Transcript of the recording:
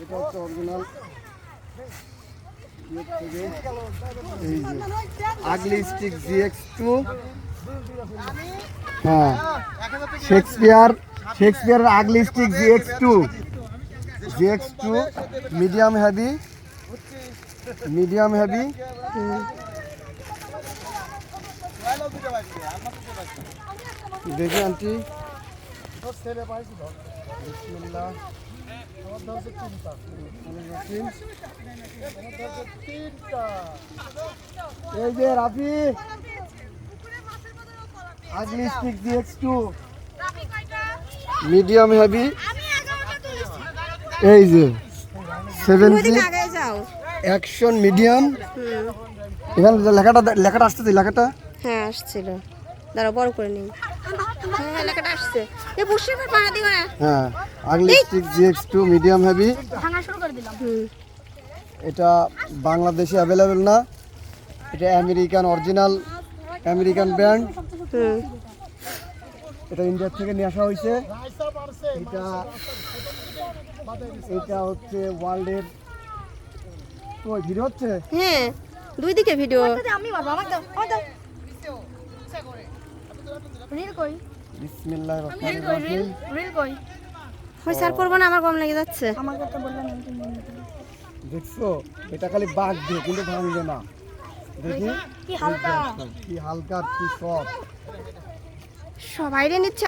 এটা হচ্ছে অরিজিনাল এই যে আগলি স্টিক GX2 হ্যাঁ শেক্সপিয়ারের আগলি স্টিক GX2 মিডিয়াম হেভি দেখি আন্টি বিসমিল্লাহ এই যে রাফি আগলি স্টিক GX2 মিডিয়াম হেভি এই যে 7G অ্যাকশন মিডিয়াম এখানে লেখাটা আসছে লেখাটা হ্যাঁ আসছিল দাঁড়া বড় করে নিই হ্যাঁ লেখাটা আসছে এই বসে পাড়া দিও না হ্যাঁ আগলি স্টিক GX2 মিডিয়াম হেভি ভাঙা শুরু করে দিলাম এটা বাংলাদেশে অ্যাভেলেবেল না এটা অরিজিনাল আমেরিকান ব্র্যান্ড এটা ইন্ডিয়া থেকে নিয়ে আসা হয়েছে এটা হচ্ছে ওয়ার্ল্ডের কই ভিডিও হচ্ছে হ্যাঁ দুই দিকে ভিডিও আমি বাবা আমার দাও রিল কই বিসমিল্লাহির রহমানির রহিম রিল কই হই স্যার করব না আমার গরম লেগে যাচ্ছে আমার কথা বললেন দেখছো এটা খালি বাগ দিয়ে কিন্তু ভাঙবে না দেখি কি হালকা কি হালকা কি সব সবাই রে নিচ্ছে